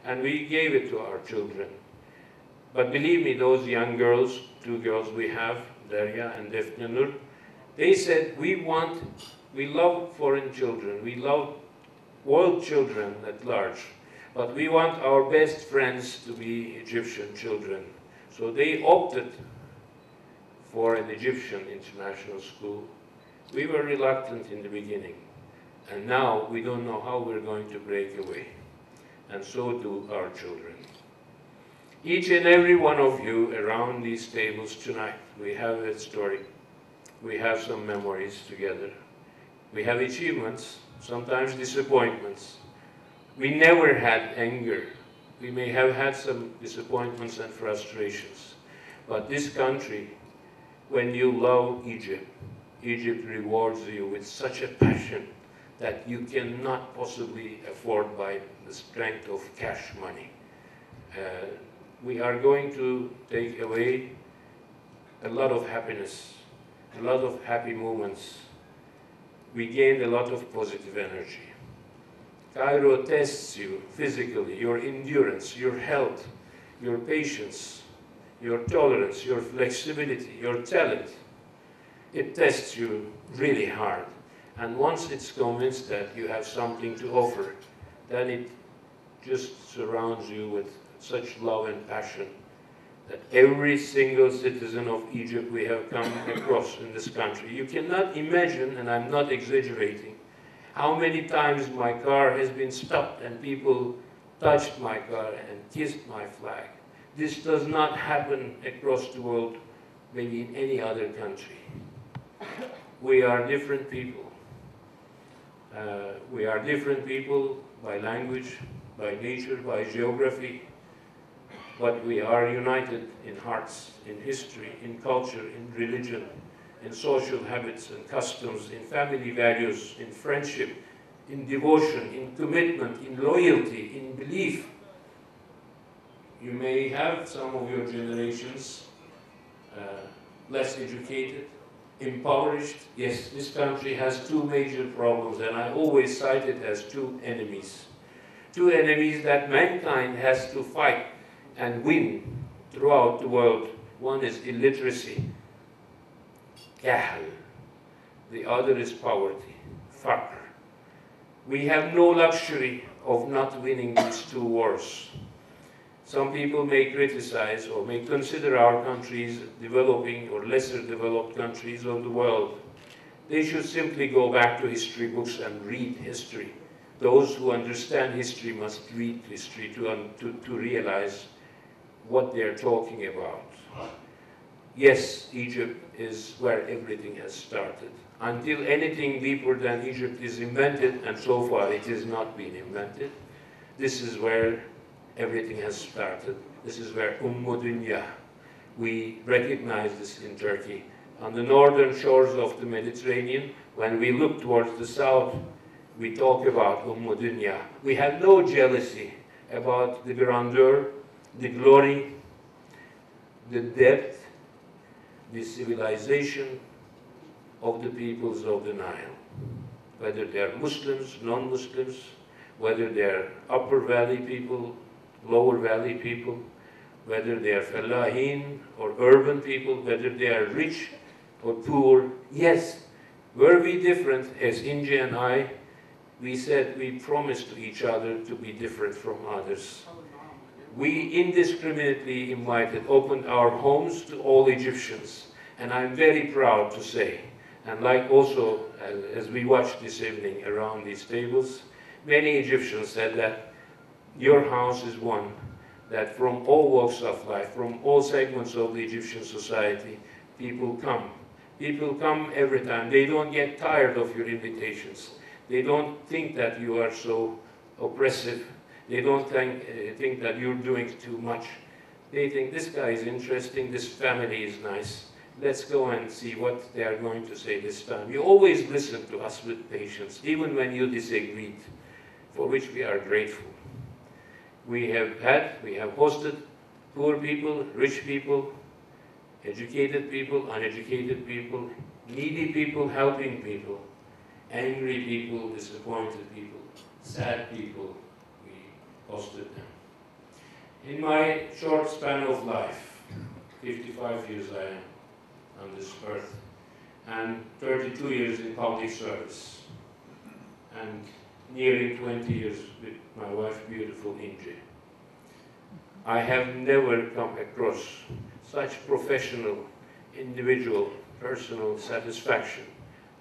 and we gave it to our children. But believe me, those young girls, 2 girls we have, Derya and Defne Nur, they said, we love foreign children, we love world children at large, but we want our best friends to be Egyptian children. So they opted for an Egyptian international school. We were reluctant in the beginning, and now we don't know how we're going to break away, and so do our children. Each and every one of you around these tables tonight, we have a story. We have some memories together. We have achievements, sometimes disappointments. We never had anger. We may have had some disappointments and frustrations. But this country, when you love Egypt, Egypt rewards you with such a passion that you cannot possibly afford by the strength of cash money. We are going to take away a lot of happiness, a lot of happy moments. We gained a lot of positive energy. Cairo tests you physically, your endurance, your health, your patience, your tolerance, your flexibility, your talent. It tests you really hard. And once it's convinced that you have something to offer, then it just surrounds you with such love and passion that every single citizen of Egypt we have come across in this country. You cannot imagine, and I'm not exaggerating, how many times my car has been stopped and people touched my car and kissed my flag. This does not happen across the world, maybe in any other country. We are different people. We are different people by language, by nature, by geography, but we are united in hearts, in history, in culture, in religion, in social habits and customs, in family values, in friendship, in devotion, in commitment, in loyalty, in belief. You may have some of your generations less educated, impoverished. Yes, this country has 2 major problems, and I always cite it as 2 enemies. 2 enemies that mankind has to fight and win throughout the world. One is illiteracy, jahl. The other is poverty, faqr. We have no luxury of not winning these 2 wars. Some people may criticize or may consider our countries developing or lesser developed countries of the world. They should simply go back to history books and read history. Those who understand history must read history to realize what they're talking about. Yes, Egypt is where everything has started. Until anything deeper than Egypt is invented, and so far it has not been invented, this is where everything has started. This is where Dunya. We recognize this in Turkey. On the northern shores of the Mediterranean, when we look towards the south, we talk about Dunya. We have no jealousy about the grandeur, the glory, the depth, the civilization of the peoples of the Nile. Whether they're Muslims, non-Muslims, whether they're upper valley people, lower valley people, whether they are fellahin or urban people, whether they are rich or poor. Yes, were we different, as Inge and I, we said we promised to each other to be different from others. We indiscriminately opened our homes to all Egyptians. And I'm very proud to say, and like also as we watched this evening around these tables, many Egyptians said that your house is one that from all walks of life, from all segments of the Egyptian society, people come. People come every time. They don't get tired of your invitations. They don't think that you are so oppressive. They don't think that you're doing too much. They think this guy is interesting, this family is nice. Let's go and see what they are going to say this time. You always listen to us with patience, even when you disagreed, for which we are grateful. We have hosted poor people, rich people, educated people, uneducated people, needy people, helping people, angry people, disappointed people, sad people. We hosted them. In my short span of life, 55 years I am on this earth, and 32 years in public service, and nearly 20 years with my wife, beautiful Inge. I have never come across such professional, individual, personal satisfaction,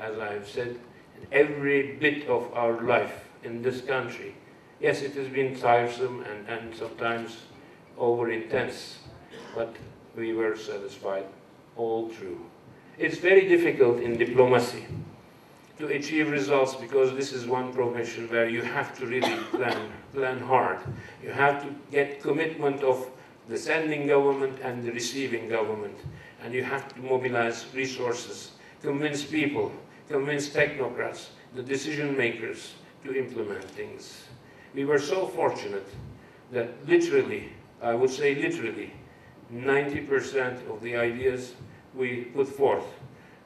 as I have said, in every bit of our life in this country. Yes, it has been tiresome and sometimes over-intense, but we were satisfied all through. It's very difficult in diplomacy to achieve results because this is one profession where you have to really plan hard. You have to get commitment of the sending government and the receiving government, and you have to mobilize resources, convince people, convince technocrats, the decision makers to implement things. We were so fortunate that literally, I would say literally, 90% of the ideas we put forth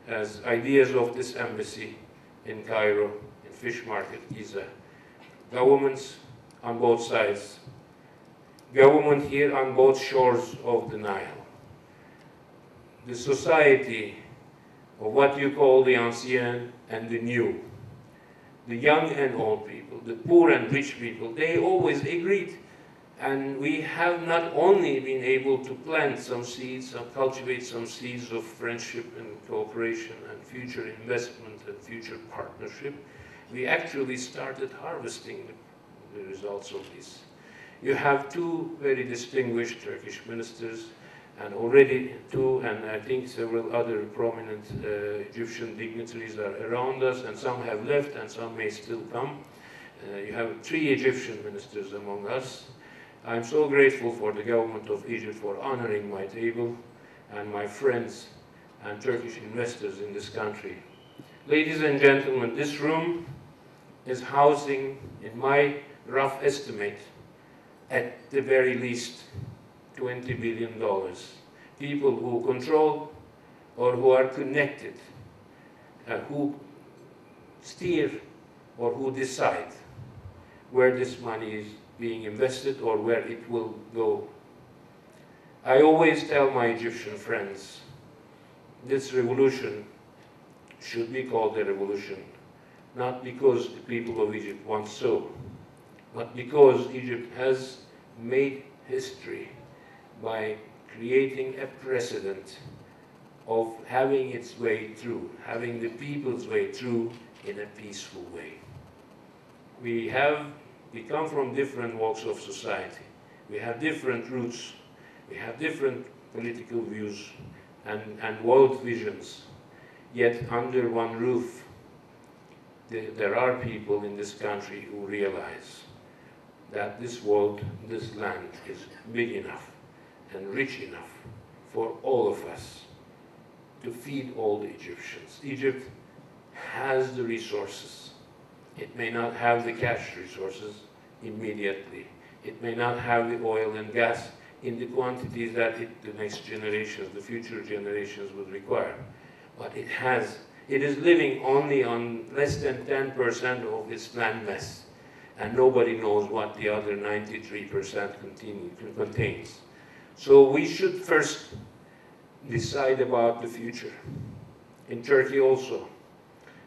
as ideas of this embassy in Cairo, in Fish Market, Giza, governments on both sides, government here on both shores of the Nile, the society of what you call the ancien and the new, the young and old people, the poor and rich people, they always agreed. And we have not only been able to plant some seeds and cultivate some seeds of friendship and cooperation and future investment and future partnership, we actually started harvesting the results of this. You have two very distinguished Turkish ministers, and already two, and I think several other prominent Egyptian dignitaries are around us, and some have left and some may still come. You have 3 Egyptian ministers among us. I'm so grateful for the government of Egypt for honoring my table and my friends and Turkish investors in this country. Ladies and gentlemen, this room is housing, in my rough estimate, at the very least, $20 billion. People who control or who are connected, who steer or who decide where this money is being invested or where it will go. I always tell my Egyptian friends, this revolution should be called a revolution, not because the people of Egypt want so, but because Egypt has made history by creating a precedent of having its way through, having the people's way through in a peaceful way. We come from different walks of society. We have different roots. We have different political views and world visions. Yet under one roof, there are people in this country who realize that this world, this land is big enough and rich enough for all of us to feed all the Egyptians. Egypt has the resources. It may not have the cash resources immediately. It may not have the oil and gas in the quantities that the next generations, the future generations would require. But it has. It is living only on less than 10% of its land mass. And nobody knows what the other 93% contains. So we should first decide about the future. In Turkey also,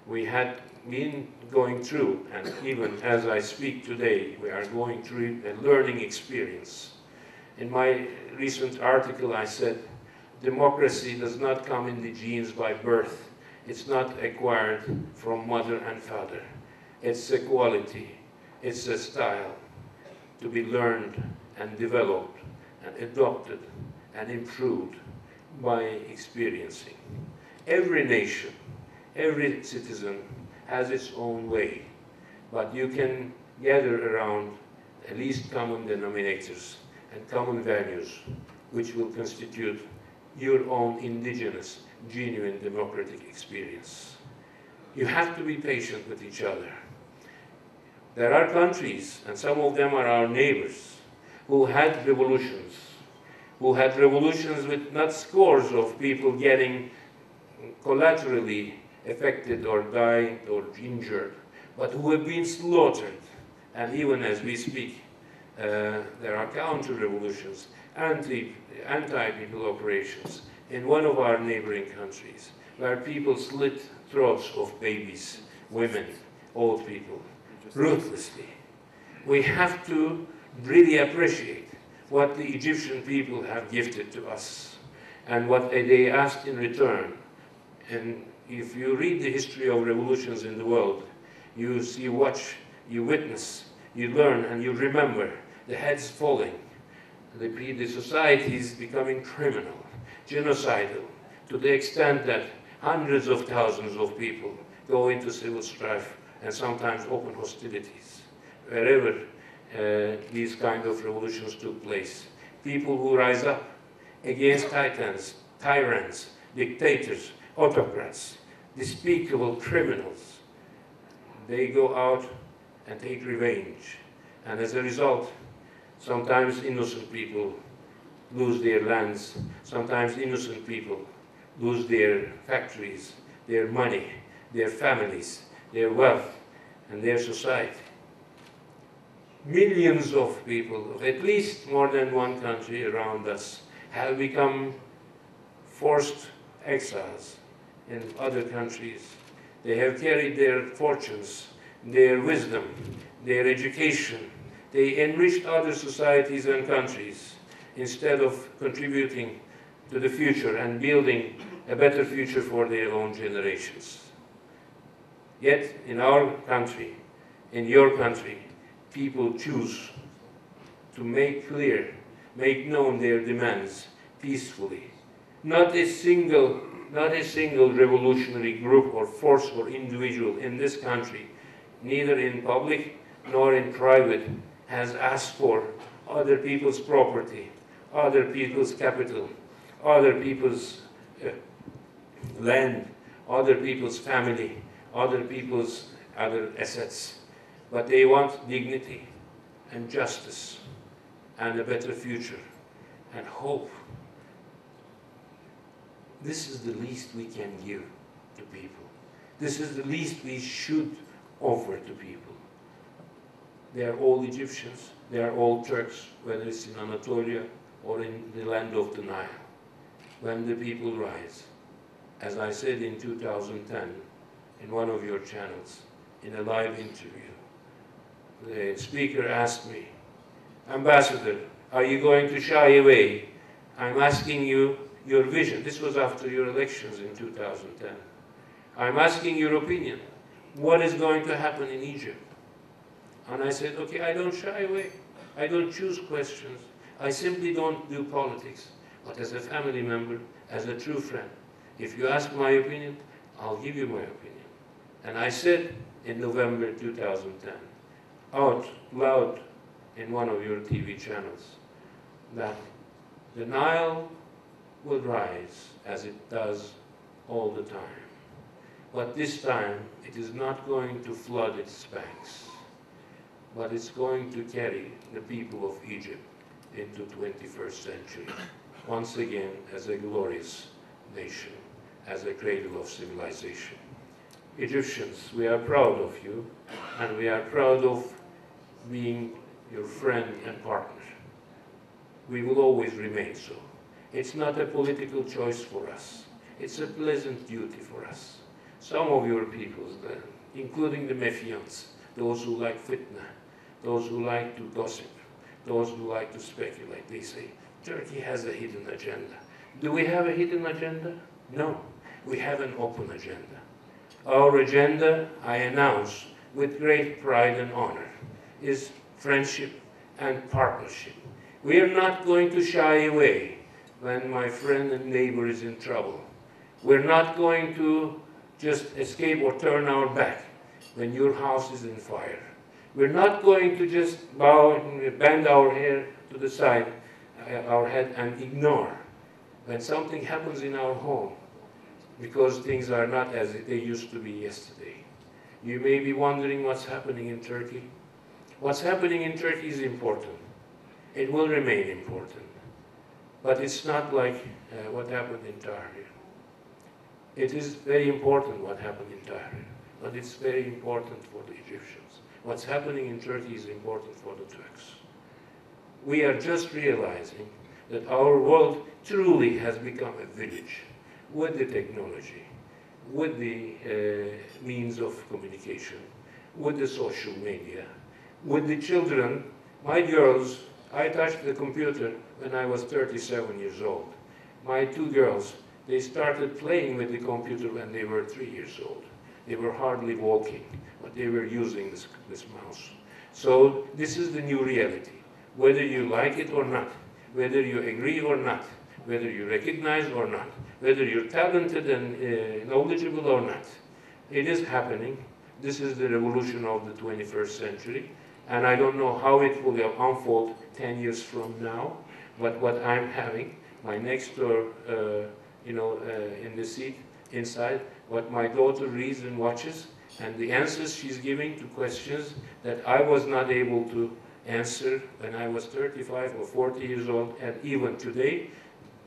we had been going through, and even as I speak today, we are going through a learning experience. In my recent article, I said, democracy does not come in the genes by birth. It's not acquired from mother and father. It's a quality. It's a style to be learned and developed and adopted and improved by experiencing. Every nation, every citizen has its own way, but you can gather around at least common denominators and common values which will constitute your own indigenous, genuine democratic experience. You have to be patient with each other. There are countries, and some of them are our neighbors, who had revolutions with not scores of people getting collaterally affected or dying or injured, but who have been slaughtered. And even as we speak, there are counter-revolutions, anti-people operations in one of our neighboring countries, where people slit throats of babies, women, old people, ruthlessly. We have to really appreciate what the Egyptian people have gifted to us and what they asked in return. And if you read the history of revolutions in the world, you watch, you witness, you learn, and you remember the heads falling, the societies becoming criminal, genocidal, to the extent that hundreds of thousands of people go into civil strife and sometimes open hostilities wherever these kind of revolutions took place. People who rise up against tyrants, dictators, autocrats, despicable criminals, they go out and take revenge. And as a result, sometimes innocent people lose their lands, sometimes innocent people lose their factories, their money, their families, their wealth, and their society. Millions of people, of at least more than one country around us, have become forced exiles in other countries. They have carried their fortunes, their wisdom, their education. They enriched other societies and countries instead of contributing to the future and building a better future for their own generations. Yet, in our country, in your country, people choose to make clear, make known their demands peacefully. Not a single revolutionary group or force or individual in this country, neither in public nor in private, has asked for other people's property, other people's capital, other people's land, other people's family, other people's other assets. But they want dignity and justice and a better future and hope. This is the least we can give to people. This is the least we should offer to people. They are all Egyptians, they are all Turks, whether it's in Anatolia or in the land of the Nile. When the people rise, as I said in 2010, in one of your channels, in a live interview, the speaker asked me, "Ambassador, are you going to shy away? I'm asking you your vision." This was after your elections in 2010. "I'm asking your opinion. What is going to happen in Egypt?" And I said, okay, I don't shy away. I don't choose questions. I simply don't do politics. But as a family member, as a true friend, if you ask my opinion, I'll give you my opinion. And I said in November 2010, out loud in one of your TV channels, that the Nile will rise as it does all the time. But this time, it is not going to flood its banks, but it's going to carry the people of Egypt into 21st century, once again as a glorious nation, as a cradle of civilization. Egyptians, we are proud of you, and we are proud of being your friend and partner. We will always remain so. It's not a political choice for us. It's a pleasant duty for us. Some of your peoples, including the Mephians, those who like fitna, those who like to gossip, those who like to speculate, they say, Turkey has a hidden agenda. Do we have a hidden agenda? No, we have an open agenda. Our agenda, I announce with great pride and honor, is friendship and partnership. We are not going to shy away when my friend and neighbor is in trouble. We're not going to just escape or turn our back when your house is in fire. We're not going to just bend our hair to the side, our head, and ignore when something happens in our home because things are not as they used to be yesterday. You may be wondering what's happening in Turkey. What's happening in Turkey is important. It will remain important. But it's not like what happened in Tahrir. It is very important what happened in Tahrir, but it's very important for the Egyptians. What's happening in Turkey is important for the Turks. we are just realizing that our world truly has become a village with the technology, with the means of communication, with the social media, with the children. My girls, I touched the computer when I was 37 years old. My two girls, they started playing with the computer when they were 3 years old. They were hardly walking, but they were using this mouse. So this is the new reality. Whether you like it or not, whether you agree or not, whether you recognize or not, whether you're talented and knowledgeable or not, it is happening. This is the revolution of the 21st century. And I don't know how it will unfold 10 years from now, but what I'm having, my next door, in the seat inside, what my daughter reads and watches, and the answers she's giving to questions that I was not able to answer when I was 35 or 40 years old, and even today,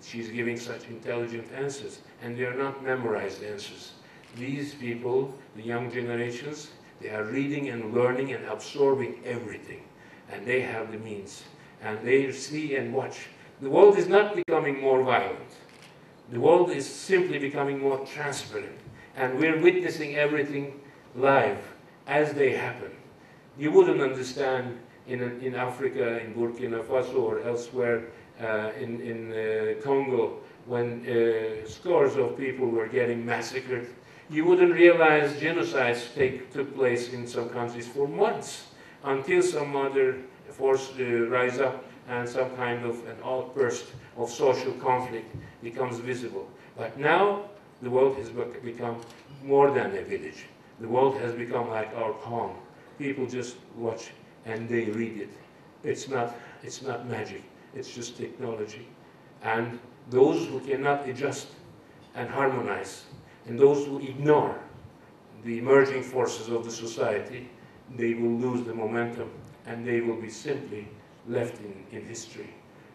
she's giving such intelligent answers, and they are not memorized answers. These people, the young generations, they are reading and learning and absorbing everything, and they have the means, and they see and watch. The world is not becoming more violent. The world is simply becoming more transparent, and we're witnessing everything live as they happen. You wouldn't understand in Africa, in Burkina Faso or elsewhere in Congo, when scores of people were getting massacred. You wouldn't realize genocides took place in some countries for months until some other force rise up and some kind of an outburst of social conflict becomes visible. But now the world has become more than a village. The world has become like our palm. People just watch and they read it. It's not magic, it's just technology. And those who cannot adjust and harmonize, and those who ignore the emerging forces of the society, they will lose the momentum, and they will be simply left in history,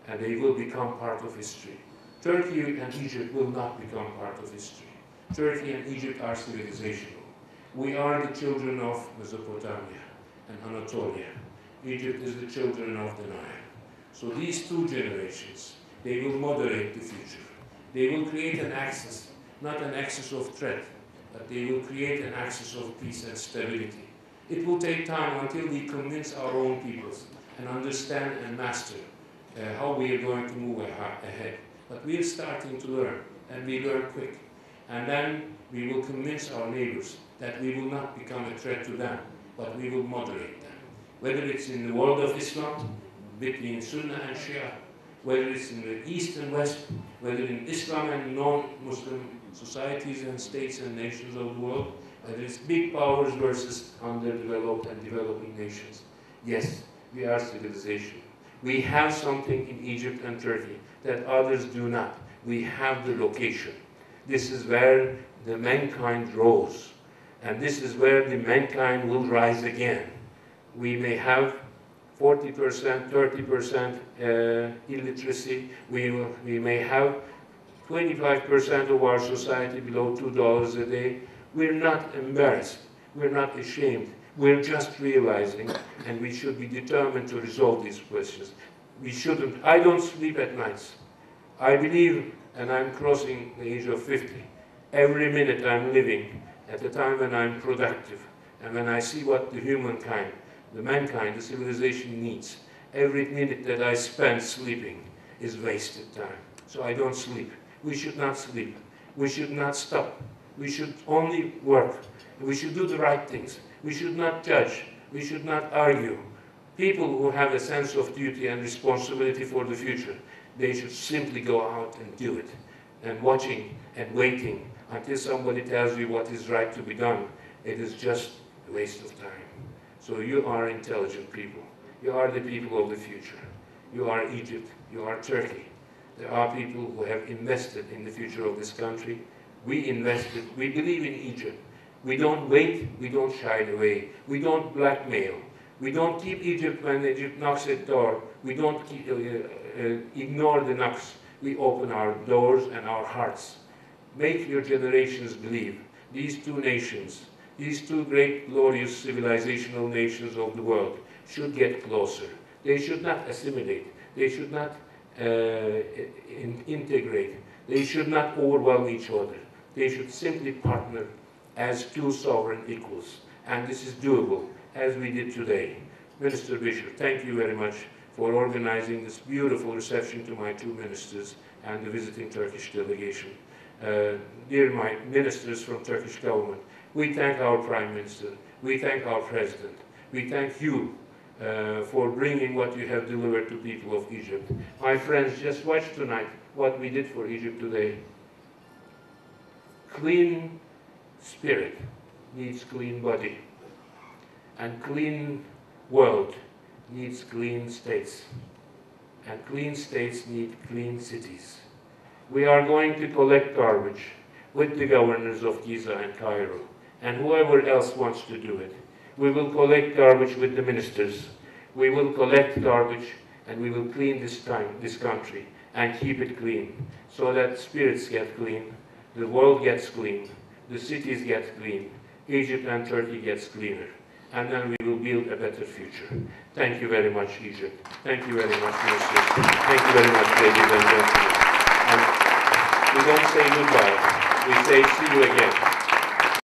and they will become part of history. Turkey and Egypt will not become part of history. Turkey and Egypt are civilizational. We are the children of Mesopotamia and Anatolia. Egypt is the children of the Nile. So these two generations, they will moderate the future. They will create an axis, not an axis of threat, but they will create an axis of peace and stability. It will take time until we convince our own peoples and understand and master how we are going to move ahead. But we are starting to learn, and we learn quick. And then we will convince our neighbors that we will not become a threat to them, but we will moderate them. Whether it's in the world of Islam, between Sunnah and Shia, whether it's in the East and West, whether in Islam and non-Muslim societies and states and nations of the world, whether it's big powers versus underdeveloped and developing nations. Yes, we are civilization. We have something in Egypt and Turkey that others do not. We have the location. This is where the mankind rose. And this is where the mankind will rise again. We may have 40%, 30% illiteracy. We may have 25% of our society below $2 a day. We're not embarrassed. We're not ashamed. We're just realizing, and we should be determined to resolve these questions. We shouldn't. I don't sleep at nights. I believe, and I'm crossing the age of 50, every minute I'm living at the time when I'm productive, and when I see what the humankind, the mankind, the civilization needs, every minute that I spend sleeping is wasted time. So I don't sleep. We should not sleep. We should not stop. We should only work. We should do the right things. We should not judge. We should not argue. People who have a sense of duty and responsibility for the future, they should simply go out and do it. And watching and waiting until somebody tells you what is right to be done, it is just a waste of time. So you are intelligent people. You are the people of the future. You are Egypt. You are Turkey. There are people who have invested in the future of this country. We invested. We believe in Egypt. We don't wait. We don't shy away. We don't blackmail. We don't keep Egypt when Egypt knocks at the door. We don't ignore the knocks. We open our doors and our hearts. Make your generations believe. These two nations, these two great, glorious, civilizational nations of the world should get closer. They should not assimilate. They should not integrate. They should not overwhelm each other. They should simply partner as two sovereign equals. And this is doable, as we did today. Minister Bishir, thank you very much for organizing this beautiful reception to my two ministers and the visiting Turkish delegation. Dear my ministers from Turkish government, we thank our Prime Minister, we thank our President, we thank you for bringing what you have delivered to people of Egypt. My friends, just watch tonight what we did for Egypt today. Clean spirit needs clean body, and clean world needs clean states, and clean states need clean cities. We are going to collect garbage with the governors of Giza and Cairo, and whoever else wants to do it. We will collect garbage with the ministers. We will collect garbage and we will clean this country and keep it clean so that spirits get clean, the world gets clean, the cities get clean, Egypt and Turkey gets cleaner. And then we will build a better future. Thank you very much, Egypt. Thank you very much, Minister. Thank you very much, ladies and gentlemen. And we don't say goodbye. We say see you again.